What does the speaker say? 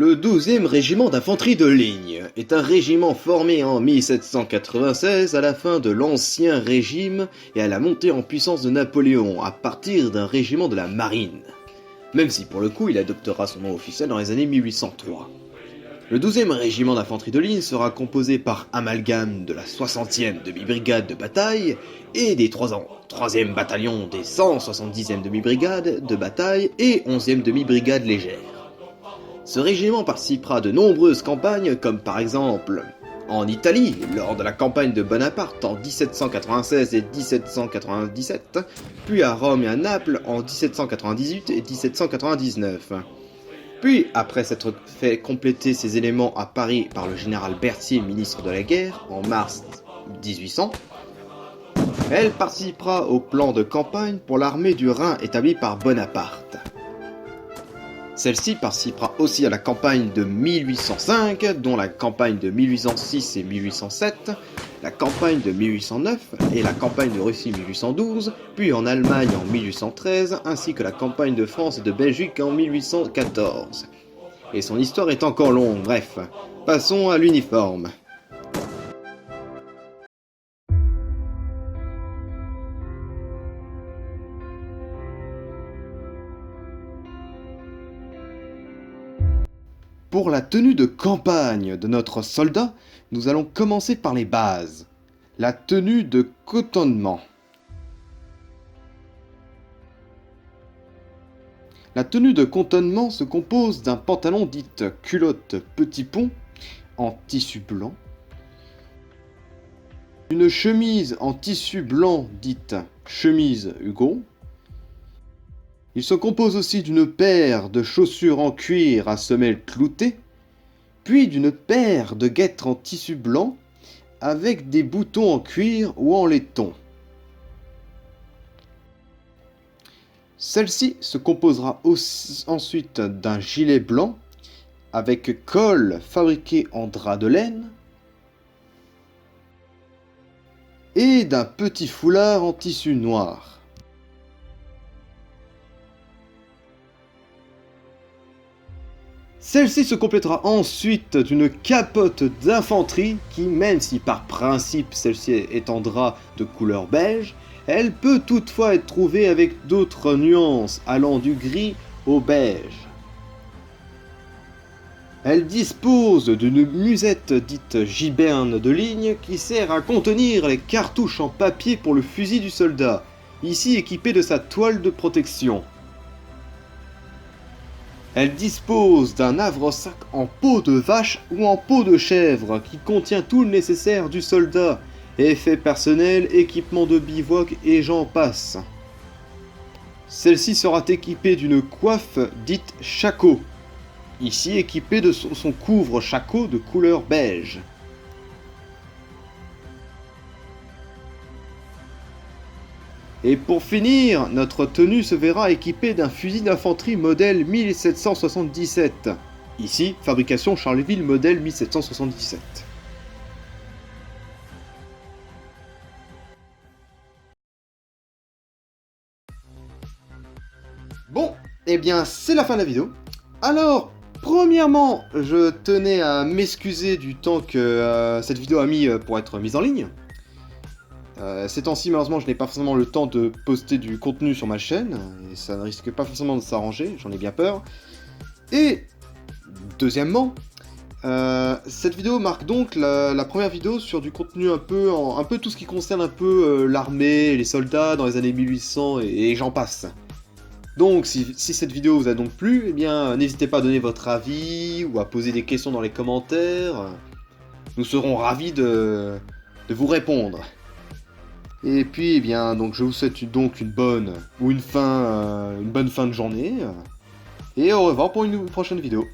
Le 12e régiment d'infanterie de ligne est un régiment formé en 1796 à la fin de l'Ancien Régime et à la montée en puissance de Napoléon à partir d'un régiment de la marine. Même si pour le coup il adoptera son nom officiel dans les années 1803. Le 12e régiment d'infanterie de ligne sera composé par amalgame de la 60e demi-brigade de bataille et des 3e bataillon des 170e demi-brigade de bataille et 11e demi-brigade légère. Ce régiment participera à de nombreuses campagnes, comme par exemple en Italie, lors de la campagne de Bonaparte en 1796 et 1797, puis à Rome et à Naples en 1798 et 1799. Puis, après s'être fait compléter ces éléments à Paris par le général Berthier, ministre de la guerre, en mars 1800, elle participera au plan de campagne pour l'armée du Rhin établi par Bonaparte. Celle-ci participera aussi à la campagne de 1805, dont la campagne de 1806 et 1807, la campagne de 1809 et la campagne de Russie 1812, puis en Allemagne en 1813, ainsi que la campagne de France et de Belgique en 1814. Et son histoire est encore longue, bref, passons à l'uniforme. Pour la tenue de campagne de notre soldat, nous allons commencer par les bases. La tenue de cotonnement. La tenue de cotonnement se compose d'un pantalon dit culotte petit pont en tissu blanc, une chemise en tissu blanc dite chemise Hugo. Il se compose aussi d'une paire de chaussures en cuir à semelles cloutées, puis d'une paire de guêtres en tissu blanc avec des boutons en cuir ou en laiton. Celle-ci se composera aussi ensuite d'un gilet blanc avec col fabriqué en drap de laine et d'un petit foulard en tissu noir. Celle-ci se complétera ensuite d'une capote d'infanterie qui, même si par principe celle-ci est en drap de couleur beige, elle peut toutefois être trouvée avec d'autres nuances allant du gris au beige. Elle dispose d'une musette dite giberne de ligne qui sert à contenir les cartouches en papier pour le fusil du soldat, ici équipé de sa toile de protection. Elle dispose d'un havre-sac en peau de vache ou en peau de chèvre qui contient tout le nécessaire du soldat, effets personnels, équipement de bivouac et j'en passe. Celle-ci sera équipée d'une coiffe dite shako, ici équipée de son couvre-shako de couleur beige. Et pour finir, notre tenue se verra équipée d'un fusil d'infanterie modèle 1777. Ici, fabrication Charleville modèle 1777. Bon, Eh bien, c'est la fin de la vidéo. Alors, premièrement, je tenais à m'excuser du temps que cette vidéo a mis pour être mise en ligne. Ces temps-ci, malheureusement, je n'ai pas forcément le temps de poster du contenu sur ma chaîne, et ça ne risque pas forcément de s'arranger, j'en ai bien peur. Et, deuxièmement, cette vidéo marque donc la première vidéo sur du contenu un peu tout ce qui concerne un peu l'armée, les soldats dans les années 1800 et j'en passe. Donc, si cette vidéo vous a donc plu, eh bien, n'hésitez pas à donner votre avis ou à poser des questions dans les commentaires. Nous serons ravis de vous répondre. Et puis, eh bien, donc, je vous souhaite donc une bonne fin de journée. Et au revoir pour une prochaine vidéo.